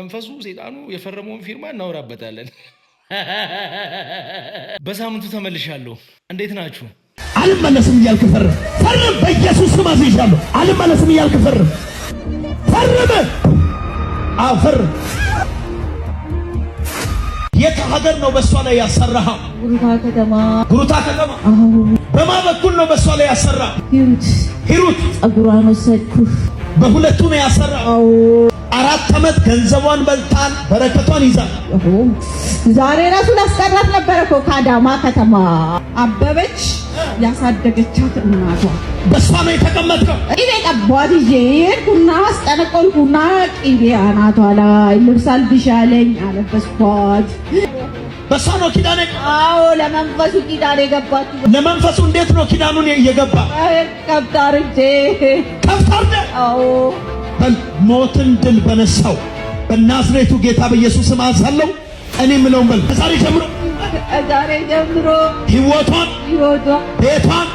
መንፈሱ ሰይጣኑ የፈረመውን ፊርማ እናወራበታለን። በሳምንቱ ተመልሻለሁ። እንዴት ናችሁ? አልመለስም እያልክ ፈርም። በኢየሱስ ስም አዝዣለሁ። አልመለስም እያልክ ፈርም። ፈርም። የት ሀገር ነው በሷ ላይ ያሰራኸው? ጉሩታ ከተማ። በማ በኩል ነው በሷ ላይ ያሰራኸው? ሂሩት ጸጉሯን ወሰድኩ። በሁለቱ ነው ያሰራኸው። 4 ዓመት ገንዘቧን በልታን በረከቷን ይዛል። ዛሬ ራሱ ላስቀራት ነበር እኮ ከአዳማ ከተማ አበበች ያሳደገቻት እናቷ። በሷ ነው የተቀመጥከው። ቅቤ ቀባኋት ይዤ ሄድኩና አስጠነቀልኩና ቅቤ አናቷ ላይ ልብስ አልብሻለኝ አለበስኳት። በሷ ነው ኪዳኔ። አዎ ለመንፈሱ ኪዳኔ ገባች። ለመንፈሱ እንዴት ነው ኪዳኑን እየገባ? ከብታርጄ አዎ ሞትን ድል በነሳው በናዝሬቱ ጌታ በኢየሱስ ስም አዛለው። እኔ ምለው በል ከዛሬ ጀምሮ ህይወቷን ቤቷን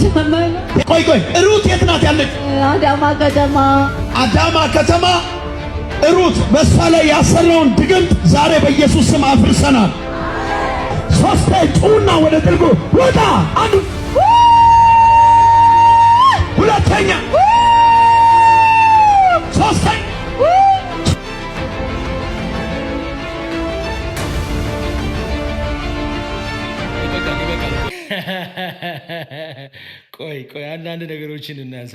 ዘመን ቆይ ሩት የት ናት ያለች? አዳማ ከተማ ሩት በሷ ላይ ያሰራውን ድግምት ዛሬ በኢየሱስ ስም አፍርሰናል። ሶስቴ ጩና ወደ ጥልቁ ውጣ። አንዱ ሁለተኛ ሶስተኛ ቆይ አንዳንድ ነገሮችን እናንሳ።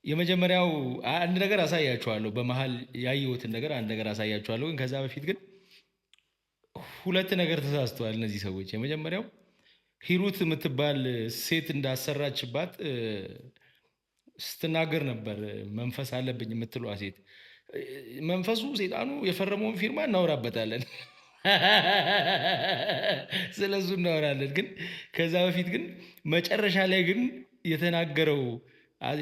የመጀመሪያው አንድ ነገር አሳያችኋለሁ። በመሃል ያየሁትን ነገር አንድ ነገር አሳያችኋለሁ። ግን ከዛ በፊት ግን 2 ነገር ተሳስተዋል እነዚህ ሰዎች። የመጀመሪያው ሂሩት የምትባል ሴት እንዳሰራችባት ስትናገር ነበር። መንፈስ አለብኝ የምትለዋ ሴት መንፈሱ ሰይጣኑ የፈረመውን ፊርማ እናወራበታለን። ስለሱ እናወራለን። ግን ከዛ በፊት ግን መጨረሻ ላይ ግን የተናገረው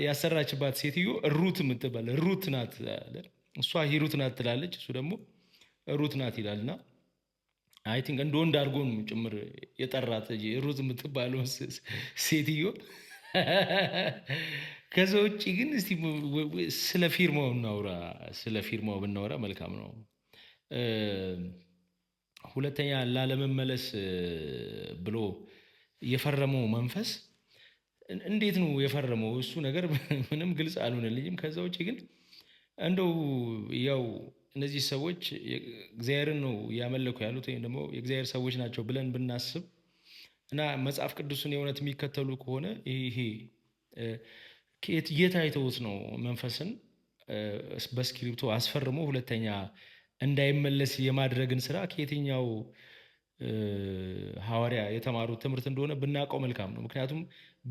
ያሰራችባት ሴትዮ ሩት የምትባል ሩት ናት አለ። እሷ ሂሩት ናት ትላለች፣ እሱ ደግሞ ሩት ናት ይላልና አይ ቲንክ እንደ ወንድ አድርጎ ነው ጭምር የጠራት ሩት የምትባለው ሴትዮ። ከዛ ውጭ ግን እስቲ ስለ ፊርማው እናውራ። ስለ ፊርማው ብናወራ መልካም ነው። ሁለተኛ ላለመመለስ ብሎ የፈረመው መንፈስ እንዴት ነው የፈረመው? እሱ ነገር ምንም ግልጽ አልሆነልኝም። ከዛ ውጭ ግን እንደው ያው እነዚህ ሰዎች እግዚአብሔርን ነው እያመለኩ ያሉት ወይም ደግሞ የእግዚአብሔር ሰዎች ናቸው ብለን ብናስብ እና መጽሐፍ ቅዱስን የእውነት የሚከተሉ ከሆነ ይሄ የት አይተውት ነው መንፈስን በስክሪፕቶ አስፈርሞ ሁለተኛ እንዳይመለስ የማድረግን ስራ ከየትኛው ሐዋርያ የተማሩት ትምህርት እንደሆነ ብናውቀው መልካም ነው። ምክንያቱም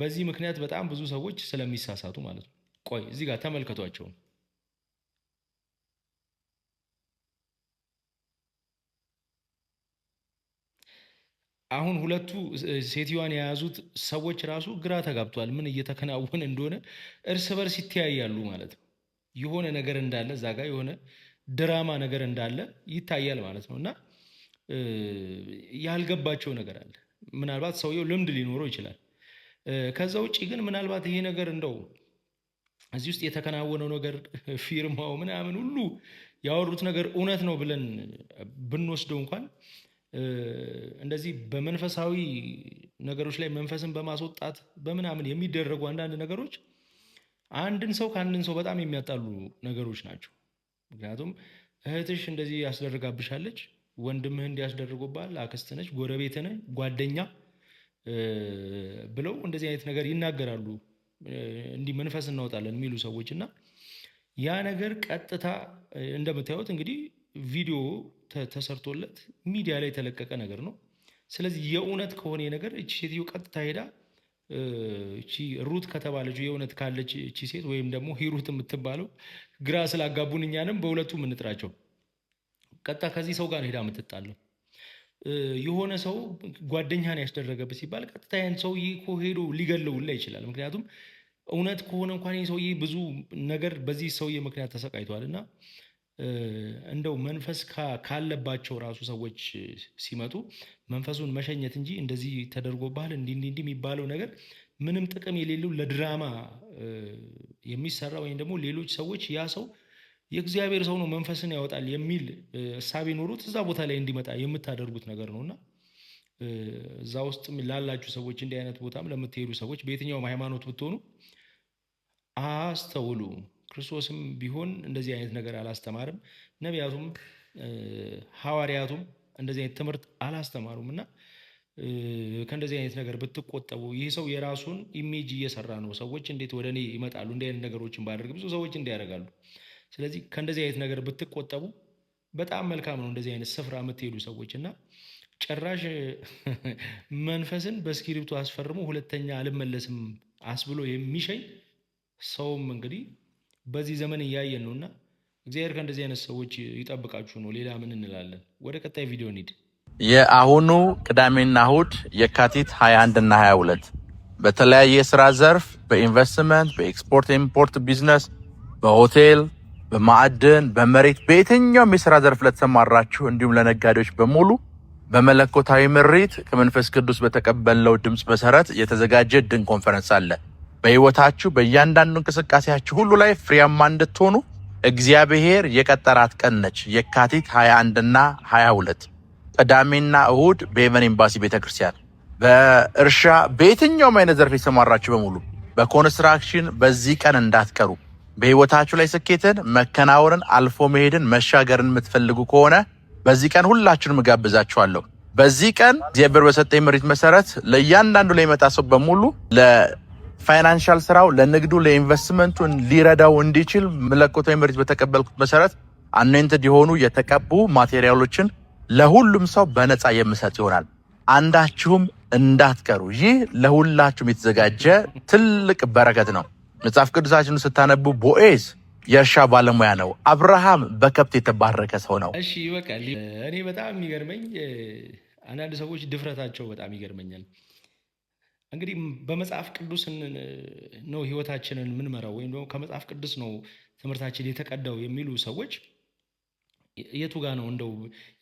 በዚህ ምክንያት በጣም ብዙ ሰዎች ስለሚሳሳቱ ማለት ነው። ቆይ እዚህ ጋር ተመልከቷቸው። አሁን ሁለቱ ሴትዮዋን የያዙት ሰዎች ራሱ ግራ ተጋብቷል። ምን እየተከናወነ እንደሆነ እርስ በርስ ይተያያሉ ማለት ነው። የሆነ ነገር እንዳለ እዛ ጋር የሆነ ድራማ ነገር እንዳለ ይታያል ማለት ነው። እና ያልገባቸው ነገር አለ። ምናልባት ሰውየው ልምድ ሊኖረው ይችላል። ከዛ ውጭ ግን ምናልባት ይሄ ነገር እንደው እዚህ ውስጥ የተከናወነው ነገር ፊርማው ምናምን ሁሉ ያወሩት ነገር እውነት ነው ብለን ብንወስደው እንኳን እንደዚህ በመንፈሳዊ ነገሮች ላይ መንፈስን በማስወጣት በምናምን የሚደረጉ አንዳንድ ነገሮች አንድን ሰው ከአንድን ሰው በጣም የሚያጣሉ ነገሮች ናቸው። ምክንያቱም እህትሽ እንደዚህ ያስደርጋብሻለች፣ ወንድምህ እንዲያስደርጉባል፣ አክስት ነች፣ ጎረቤት ነች፣ ጓደኛ ብለው እንደዚህ አይነት ነገር ይናገራሉ። እንዲህ መንፈስ እናወጣለን የሚሉ ሰዎች እና ያ ነገር ቀጥታ እንደምታዩት እንግዲህ ቪዲዮ ተሰርቶለት ሚዲያ ላይ የተለቀቀ ነገር ነው። ስለዚህ የእውነት ከሆነ ነገር እቺ ሴትዮ ቀጥታ ሄዳ እቺ ሩት ከተባለችው የእውነት ካለች እቺ ሴት ወይም ደግሞ ሂሩት የምትባለው ግራ ስላጋቡን እኛንም በሁለቱም እንጥራቸው፣ ቀጥታ ከዚህ ሰው ጋር ሄዳ የምትጣለው የሆነ ሰው ጓደኛን ያስደረገብህ ሲባል ቀጥታ ያን ሰውዬ እኮ ሄዶ ሊገለውላ ይችላል። ምክንያቱም እውነት ከሆነ እንኳን ሰውዬ ብዙ ነገር በዚህ ሰውዬ ምክንያት ተሰቃይቷል እና እንደው መንፈስ ካለባቸው ራሱ ሰዎች ሲመጡ መንፈሱን መሸኘት እንጂ እንደዚህ ተደርጎብሃል እንዲህ የሚባለው ነገር ምንም ጥቅም የሌለው ለድራማ የሚሰራ ወይም ደግሞ ሌሎች ሰዎች ያ ሰው የእግዚአብሔር ሰው ነው መንፈስን ያወጣል የሚል እሳቤ ኖሮት እዛ ቦታ ላይ እንዲመጣ የምታደርጉት ነገር ነውና እዛ ውስጥ ላላችሁ ሰዎች እንዲህ አይነት ቦታም ለምትሄዱ ሰዎች በየትኛውም ሃይማኖት ብትሆኑ አስተውሉ። ክርስቶስም ቢሆን እንደዚህ አይነት ነገር አላስተማርም። ነቢያቱም ሐዋርያቱም እንደዚህ አይነት ትምህርት አላስተማሩም እና ከእንደዚህ አይነት ነገር ብትቆጠቡ። ይህ ሰው የራሱን ኢሜጅ እየሰራ ነው። ሰዎች እንዴት ወደ እኔ ይመጣሉ እንዲህ አይነት ነገሮችን ባደርግ ብዙ ሰዎች እንዲያደርጋሉ። ስለዚህ ከእንደዚህ አይነት ነገር ብትቆጠቡ በጣም መልካም ነው። እንደዚህ አይነት ስፍራ የምትሄዱ ሰዎች እና ጭራሽ መንፈስን በእስክሪብቶ አስፈርሞ ሁለተኛ አልመለስም አስብሎ የሚሸኝ ሰውም እንግዲህ በዚህ ዘመን እያየን ነውና እግዚአብሔር ከእንደዚህ አይነት ሰዎች ይጠብቃችሁ ነው። ሌላ ምን እንላለን? ወደ ቀጣይ ቪዲዮ እንሂድ። የአሁኑ ቅዳሜና እሁድ የካቲት 21 እና 22 በተለያየ የስራ ዘርፍ በኢንቨስትመንት፣ በኤክስፖርት ኢምፖርት ቢዝነስ፣ በሆቴል፣ በማዕድን፣ በመሬት በየትኛውም የስራ ዘርፍ ለተሰማራችሁ እንዲሁም ለነጋዴዎች በሙሉ በመለኮታዊ ምሪት ከመንፈስ ቅዱስ በተቀበለው ድምፅ መሰረት የተዘጋጀ ድንቅ ኮንፈረንስ አለ። በህይወታችሁ በእያንዳንዱ እንቅስቃሴያችሁ ሁሉ ላይ ፍሬያማ እንድትሆኑ እግዚአብሔር የቀጠራት ቀን ነች። የካቲት 21 እና 22 ቅዳሜና እሁድ በሄቨን ኤምባሲ ቤተክርስቲያን። በእርሻ በየትኛውም አይነት ዘርፍ የተሰማራችሁ በሙሉ በኮንስትራክሽን በዚህ ቀን እንዳትቀሩ። በህይወታችሁ ላይ ስኬትን፣ መከናወንን፣ አልፎ መሄድን፣ መሻገርን የምትፈልጉ ከሆነ በዚህ ቀን ሁላችሁንም እጋብዛችኋለሁ። በዚህ ቀን እግዚአብሔር በሰጠኝ ምሪት መሰረት ለእያንዳንዱ ላይ መጣ ሰው በሙሉ ለፋይናንሻል ስራው፣ ለንግዱ፣ ለኢንቨስትመንቱ ሊረዳው እንዲችል መለኮታዊ ምሪት በተቀበልኩት መሰረት አኖይንትድ የሆኑ የተቀቡ ማቴሪያሎችን ለሁሉም ሰው በነፃ የምሰጥ ይሆናል። አንዳችሁም እንዳትቀሩ። ይህ ለሁላችሁም የተዘጋጀ ትልቅ በረከት ነው። መጽሐፍ ቅዱሳችንን ስታነቡ ቦዔዝ የእርሻ ባለሙያ ነው። አብርሃም በከብት የተባረከ ሰው ነው። እሺ ይበቃል። እኔ በጣም የሚገርመኝ አንዳንድ ሰዎች ድፍረታቸው በጣም ይገርመኛል። እንግዲህ በመጽሐፍ ቅዱስ ነው ህይወታችንን የምንመራው ወይም ደግሞ ከመጽሐፍ ቅዱስ ነው ትምህርታችን የተቀዳው የሚሉ ሰዎች የቱ ጋ ነው? እንደው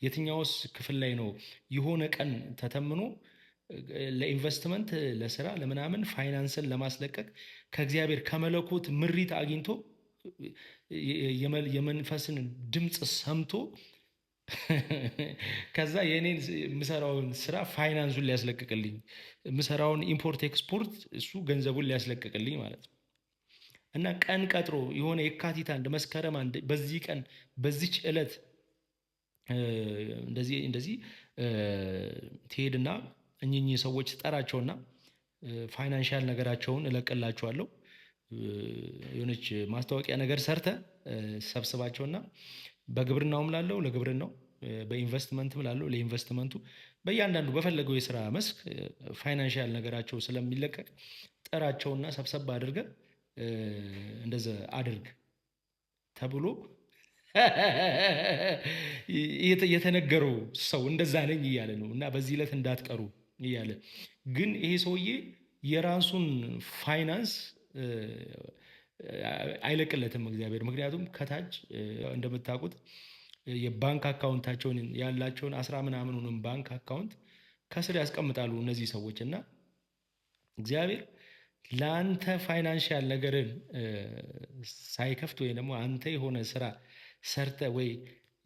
የትኛውስ ክፍል ላይ ነው የሆነ ቀን ተተምኖ ለኢንቨስትመንት፣ ለስራ፣ ለምናምን ፋይናንስን ለማስለቀቅ ከእግዚአብሔር ከመለኮት ምሪት አግኝቶ የመንፈስን ድምፅ ሰምቶ ከዛ የኔን የምሰራውን ስራ ፋይናንሱን ሊያስለቅቅልኝ፣ የምሰራውን ኢምፖርት ኤክስፖርት እሱ ገንዘቡን ሊያስለቅቅልኝ ማለት ነው። እና ቀን ቀጥሮ የሆነ የካቲት 1 መስከረም 1 በዚህ ቀን በዚች ዕለት እንደዚህ ትሄድና እኚህ ሰዎች ጠራቸውና ፋይናንሻል ነገራቸውን እለቅላቸዋለሁ። የሆነች ማስታወቂያ ነገር ሰርተ ሰብስባቸውና በግብርናውም ላለው ለግብርናው፣ በኢንቨስትመንትም ላለው ለኢንቨስትመንቱ፣ በእያንዳንዱ በፈለገው የስራ መስክ ፋይናንሻል ነገራቸው ስለሚለቀቅ ጠራቸውና ሰብሰብ አድርገ እንደዛ አድርግ ተብሎ የተነገረው ሰው እንደዛ ነኝ እያለ ነው። እና በዚህ ዕለት እንዳትቀሩ እያለ ግን ይሄ ሰውዬ የራሱን ፋይናንስ አይለቅለትም እግዚአብሔር። ምክንያቱም ከታች እንደምታውቁት የባንክ አካውንታቸውን ያላቸውን 10 ምናምኑንም ባንክ አካውንት ከስር ያስቀምጣሉ እነዚህ ሰዎች። እና እግዚአብሔር ለአንተ ፋይናንሻል ነገርን ሳይከፍት ወይ ደግሞ አንተ የሆነ ስራ ሰርተ ወይ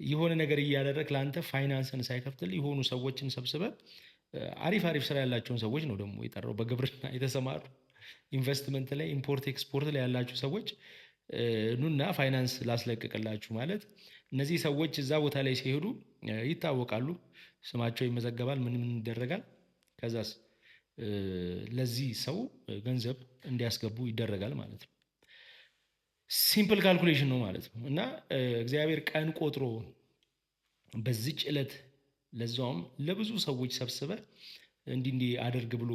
የሆነ ነገር እያደረግ ለአንተ ፋይናንስን ሳይከፍትል የሆኑ ሰዎችን ሰብስበ አሪፍ ስራ ያላቸውን ሰዎች ነው ደግሞ የጠራው። በግብርና የተሰማሩ ኢንቨስትመንት ላይ ኢምፖርት ኤክስፖርት ላይ ያላችሁ ሰዎች ኑና ፋይናንስ ላስለቅቅላችሁ ማለት። እነዚህ ሰዎች እዛ ቦታ ላይ ሲሄዱ ይታወቃሉ፣ ስማቸው ይመዘገባል፣ ምን ይደረጋል። ከዛስ ለዚህ ሰው ገንዘብ እንዲያስገቡ ይደረጋል ማለት ነው። ሲምፕል ካልኩሌሽን ነው ማለት ነው። እና እግዚአብሔር ቀን ቆጥሮ በዚች ዕለት ለዛውም ለብዙ ሰዎች ሰብስበ እንዲህ አድርግ ብሎ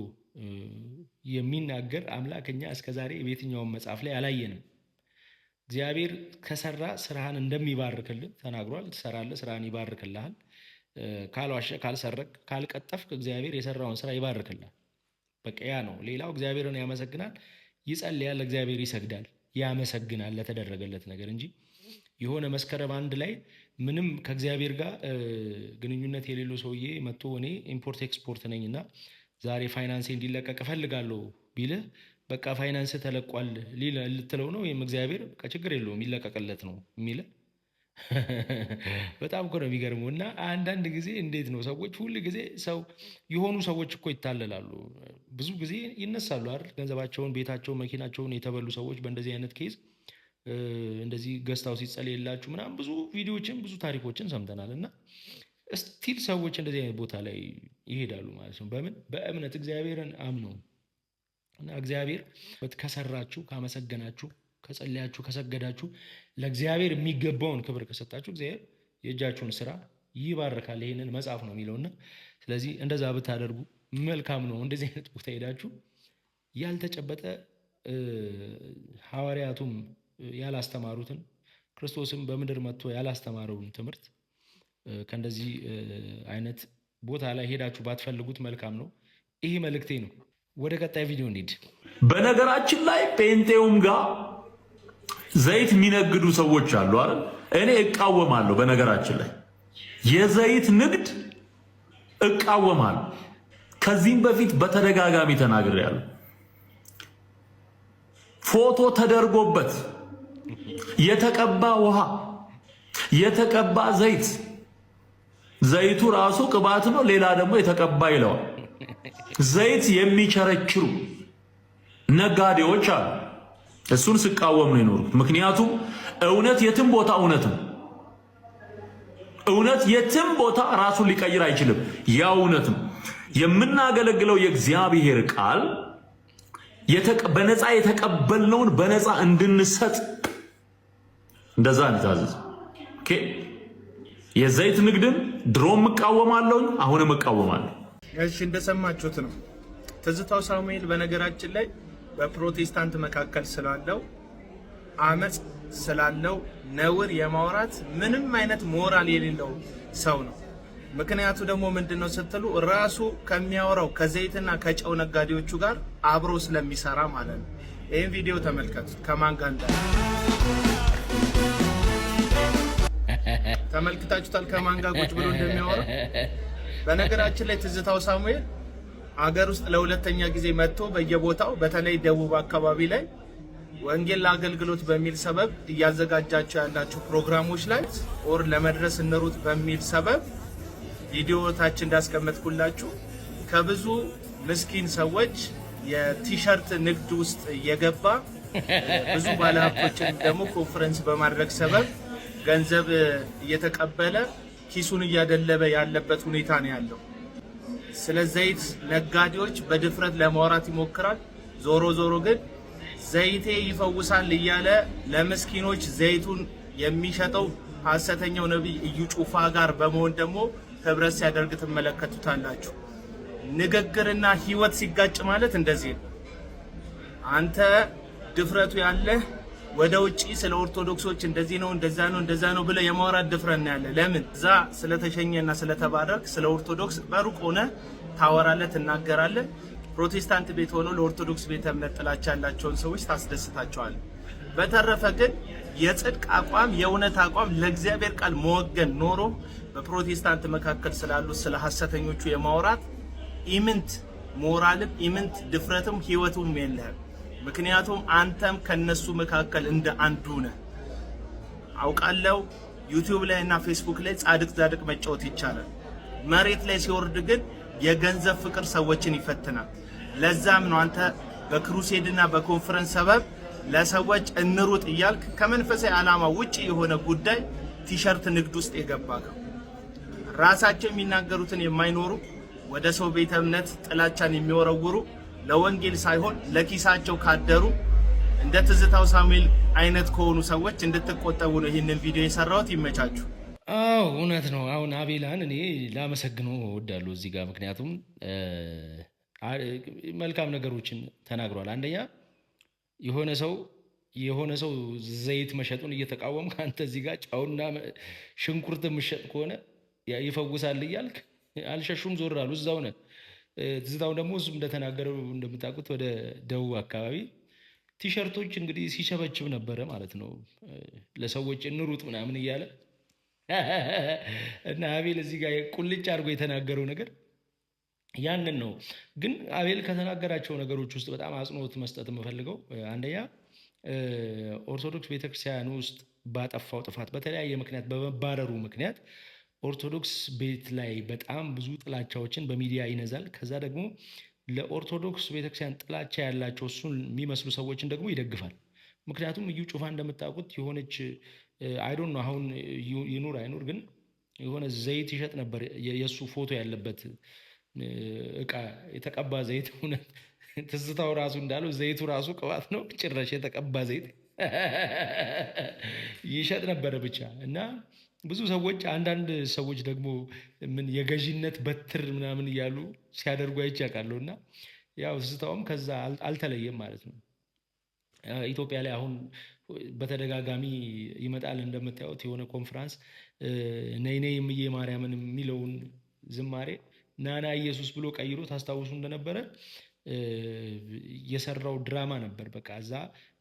የሚናገር አምላክ እኛ እስከዛሬ በየትኛውም መጽሐፍ ላይ አላየንም። እግዚአብሔር ከሰራ ስራህን እንደሚባርክልህ ተናግሯል። ትሰራለህ፣ ስራህን ይባርክልሃል። ካልዋሸ፣ ካልሰረቅ፣ ካልቀጠፍክ እግዚአብሔር የሰራውን ስራ ይባርክልሃል። በቃ ያ ነው። ሌላው እግዚአብሔርን ያመሰግናል፣ ይጸልያል፣ እግዚአብሔር ይሰግዳል፣ ያመሰግናል ለተደረገለት ነገር እንጂ የሆነ መስከረም 1 ላይ ምንም ከእግዚአብሔር ጋር ግንኙነት የሌለው ሰውዬ መጥቶ እኔ ኢምፖርት ኤክስፖርት ነኝና ዛሬ ፋይናንሴ እንዲለቀቅ እፈልጋለሁ ቢልህ በቃ ፋይናንስ ተለቋል ልትለው ነው። ወይም እግዚአብሔር በቃ ችግር የለውም ይለቀቅለት ነው የሚልህ በጣም እኮ ነው የሚገርመው። እና አንዳንድ ጊዜ እንዴት ነው ሰዎች ሁል ጊዜ የሆኑ ሰዎች እኮ ይታለላሉ። ብዙ ጊዜ ይነሳሉ አይደል? ገንዘባቸውን፣ ቤታቸውን፣ መኪናቸውን የተበሉ ሰዎች በእንደዚህ አይነት ኬዝ እንደዚህ ገዝታው ሲጸልይላችሁ ምናምን ብዙ ቪዲዮዎችን ብዙ ታሪኮችን ሰምተናል። እና ስቲል ሰዎች እንደዚህ አይነት ቦታ ላይ ይሄዳሉ ማለት ነው። በምን በእምነት እግዚአብሔርን አምነው እና እግዚአብሔር ከሰራችሁ፣ ካመሰገናችሁ፣ ከጸለያችሁ፣ ከሰገዳችሁ፣ ለእግዚአብሔር የሚገባውን ክብር ከሰጣችሁ እግዚአብሔር የእጃችሁን ስራ ይባርካል። ይህንን መጽሐፍ ነው የሚለውና ስለዚህ እንደዛ ብታደርጉ መልካም ነው። እንደዚህ አይነት ቦታ ሄዳችሁ ያልተጨበጠ ሐዋርያቱም ያላስተማሩትን ክርስቶስም በምድር መጥቶ ያላስተማረውን ትምህርት ከእንደዚህ አይነት ቦታ ላይ ሄዳችሁ ባትፈልጉት መልካም ነው። ይሄ መልእክቴ ነው። ወደ ቀጣይ ቪዲዮ እንሂድ። በነገራችን ላይ ጴንጤውም ጋር ዘይት የሚነግዱ ሰዎች አሉ አይደል? እኔ እቃወማለሁ። በነገራችን ላይ የዘይት ንግድ እቃወማለሁ። ከዚህም በፊት በተደጋጋሚ ተናግሬያለሁ። ፎቶ ተደርጎበት የተቀባ ውሃ፣ የተቀባ ዘይት፣ ዘይቱ ራሱ ቅባት ነው፣ ሌላ ደግሞ የተቀባ ይለዋል። ዘይት የሚቸረችሩ ነጋዴዎች አሉ። እሱን ስቃወም ነው የኖሩት። ምክንያቱም እውነት የትም ቦታ እውነት ነው። እውነት የትም ቦታ ራሱን ሊቀይር አይችልም። ያ እውነት ነው። የምናገለግለው የእግዚአብሔር ቃል በነፃ የተቀበልነውን በነፃ እንድንሰጥ እንደዛ እንታዘዝ። ኦኬ። የዘይት ንግድን ድሮም እቃወማለሁ፣ አሁንም እቃወማለሁ። እሺ፣ እንደሰማችሁት ነው። ትዝታው ሳሙኤል በነገራችን ላይ በፕሮቴስታንት መካከል ስላለው አመጽ ስላለው ነውር የማውራት ምንም አይነት ሞራል የሌለው ሰው ነው። ምክንያቱ ደግሞ ምንድነው ስትሉ ራሱ ከሚያወራው ከዘይትና ከጨው ነጋዴዎቹ ጋር አብሮ ስለሚሰራ ማለት ነው። ይህን ቪዲዮ ተመልከቱት። ከማን ጋር እንዳለ ተመልክታችሁታል። ከማን ጋር ቁጭ ብሎ እንደሚያወራ። በነገራችን ላይ ትዝታው ሳሙኤል አገር ውስጥ ለሁለተኛ ጊዜ መጥቶ በየቦታው በተለይ ደቡብ አካባቢ ላይ ወንጌል ለአገልግሎት በሚል ሰበብ እያዘጋጃቸው ያላቸው ፕሮግራሞች ላይ ኦር ለመድረስ እንሩጥ በሚል ሰበብ ቪዲዮታችን እንዳስቀመጥኩላችሁ ከብዙ ምስኪን ሰዎች የቲሸርት ንግድ ውስጥ የገባ ብዙ ባለሀብቶችን ደግሞ ኮንፈረንስ በማድረግ ሰበብ ገንዘብ እየተቀበለ ኪሱን እያደለበ ያለበት ሁኔታ ነው ያለው። ስለ ዘይት ነጋዴዎች በድፍረት ለማውራት ይሞክራል። ዞሮ ዞሮ ግን ዘይቴ ይፈውሳል እያለ ለምስኪኖች ዘይቱን የሚሸጠው ሐሰተኛው ነቢይ እዩ ጩፋ ጋር በመሆን ደግሞ ህብረት ሲያደርግ ትመለከቱታላችሁ። ንግግርና ህይወት ሲጋጭ ማለት እንደዚህ ነው። አንተ ድፍረቱ ያለህ ወደ ውጪ ስለ ኦርቶዶክሶች እንደዚህ ነው እንደዛ ነው እንደዛ ነው ብለ የማውራት ድፍረት ነው ያለ። ለምን እዛ ስለተሸኘና ስለተባረክ ስለ ኦርቶዶክስ በሩቅ ሆነ ታወራለህ፣ ትናገራለህ። ፕሮቴስታንት ቤት ሆኖ ለኦርቶዶክስ ቤተ እምነት ጥላቻ ያላቸውን ሰዎች ታስደስታቸዋለህ። በተረፈ ግን የጽድቅ አቋም የእውነት አቋም ለእግዚአብሔር ቃል መወገን ኖሮ በፕሮቴስታንት መካከል ስላሉት ስለ ሐሰተኞቹ የማውራት ኢምንት ሞራልም ኢምንት ድፍረትም ህይወቱም የለህም። ምክንያቱም አንተም ከነሱ መካከል እንደ አንዱ ነህ። አውቃለሁ ዩቲዩብ ላይ እና ፌስቡክ ላይ ጻድቅ መጫወት ይቻላል። መሬት ላይ ሲወርድ ግን የገንዘብ ፍቅር ሰዎችን ይፈትናል። ለዛም ነው አንተ በክሩሴድ እና በኮንፈረንስ ሰበብ ለሰዎች እንሩጥ እያልክ ከመንፈሳዊ ዓላማ ውጪ የሆነ ጉዳይ ቲሸርት ንግድ ውስጥ የገባከው። ራሳቸው የሚናገሩትን የማይኖሩ ወደ ሰው ቤተ እምነት ጥላቻን የሚወረውሩ ለወንጌል ሳይሆን ለኪሳቸው ካደሩ እንደ ትዝታው ሳሙኤል አይነት ከሆኑ ሰዎች እንድትቆጠቡ ነው ይህንን ቪዲዮ የሰራሁት። ይመቻችሁ። አዎ እውነት ነው። አሁን አቤላን እኔ ላመሰግነው እወዳለሁ እዚህ ጋር፣ ምክንያቱም መልካም ነገሮችን ተናግሯል። አንደኛ የሆነ ሰው ዘይት መሸጡን እየተቃወም ከአንተ እዚህ ጋር ጨውና ሽንኩርት የምሸጥ ከሆነ ይፈውሳል እያልክ አልሸሹም፣ ዞር አሉ፣ እዛው ነህ። ትዝታው ደግሞ እሱም እንደተናገረው እንደምታውቁት ወደ ደቡብ አካባቢ ቲሸርቶች እንግዲህ ሲሸበችብ ነበረ ማለት ነው፣ ለሰዎች እንሩጥ ምናምን እያለ እና አቤል እዚህ ጋር ቁልጭ አድርጎ የተናገረው ነገር ያንን ነው። ግን አቤል ከተናገራቸው ነገሮች ውስጥ በጣም አጽንኦት መስጠት የምፈልገው አንደኛ ኦርቶዶክስ ቤተክርስቲያን ውስጥ ባጠፋው ጥፋት በተለያየ ምክንያት በመባረሩ ምክንያት ኦርቶዶክስ ቤት ላይ በጣም ብዙ ጥላቻዎችን በሚዲያ ይነዛል። ከዛ ደግሞ ለኦርቶዶክስ ቤተክርስቲያን ጥላቻ ያላቸው እሱን የሚመስሉ ሰዎችን ደግሞ ይደግፋል። ምክንያቱም እዩ ጩፋ እንደምታውቁት የሆነች አይዶን ነው አሁን ይኑር አይኑር ግን የሆነ ዘይት ይሸጥ ነበር። የእሱ ፎቶ ያለበት እቃ የተቀባ ዘይት እውነት ትዝታው ራሱ እንዳለው ዘይቱ ራሱ ቅባት ነው። ጭራሽ የተቀባ ዘይት ይሸጥ ነበረ ብቻ እና ብዙ ሰዎች አንዳንድ ሰዎች ደግሞ ምን የገዢነት በትር ምናምን እያሉ ሲያደርጉ አይቼ አውቃለሁ። እና ያው ትዝታውም ከዛ አልተለየም ማለት ነው። ኢትዮጵያ ላይ አሁን በተደጋጋሚ ይመጣል እንደምታዩት የሆነ ኮንፈረንስ ነይ ነይ እምዬ ማርያምን የሚለውን ዝማሬ ናና ኢየሱስ ብሎ ቀይሮ ታስታውሱ እንደነበረ የሰራው ድራማ ነበር። በቃ እዛ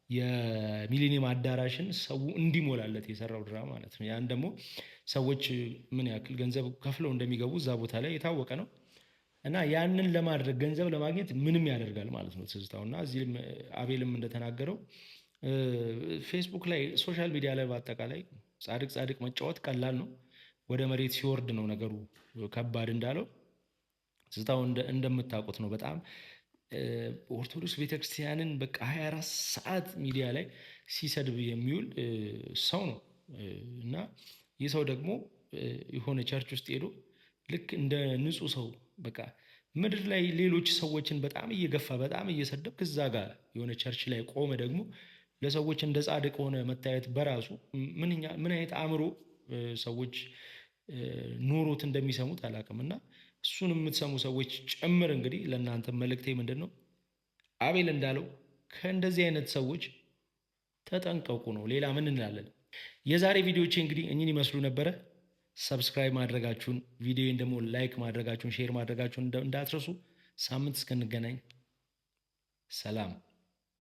የሚሊኒየም አዳራሽን ሰው እንዲሞላለት የሰራው ድራማ ማለት ነው። ያን ደግሞ ሰዎች ምን ያክል ገንዘብ ከፍለው እንደሚገቡ እዛ ቦታ ላይ የታወቀ ነው። እና ያንን ለማድረግ ገንዘብ ለማግኘት ምንም ያደርጋል ማለት ነው ትዝታው። እና እዚህም አቤልም እንደተናገረው ፌስቡክ ላይ ሶሻል ሚዲያ ላይ በአጠቃላይ ጻድቅ ጻድቅ መጫወት ቀላል ነው፣ ወደ መሬት ሲወርድ ነው ነገሩ ከባድ እንዳለው ትዝታው እንደምታውቁት ነው። በጣም ኦርቶዶክስ ቤተክርስቲያንን በቃ 24 ሰዓት ሚዲያ ላይ ሲሰድብ የሚውል ሰው ነው። እና ይህ ሰው ደግሞ የሆነ ቸርች ውስጥ ሄዶ ልክ እንደ ንጹህ ሰው በቃ ምድር ላይ ሌሎች ሰዎችን በጣም እየገፋ በጣም እየሰደብክ እዛ ጋር የሆነ ቸርች ላይ ቆመ ደግሞ ለሰዎች እንደ ጻድቅ ሆነ መታየት በራሱ ምን አይነት አእምሮ ሰዎች ኖሮት እንደሚሰሙት አላውቅም። እና እሱን የምትሰሙ ሰዎች ጭምር እንግዲህ ለእናንተ መልእክቴ ምንድን ነው? አቤል እንዳለው ከእንደዚህ አይነት ሰዎች ተጠንቀቁ ነው። ሌላ ምን እንላለን? የዛሬ ቪዲዮቼ እንግዲህ እኚህን ይመስሉ ነበረ። ሰብስክራይብ ማድረጋችሁን፣ ቪዲዮን ደግሞ ላይክ ማድረጋችሁን፣ ሼር ማድረጋችሁን እንዳትረሱ። ሳምንት እስክንገናኝ ሰላም።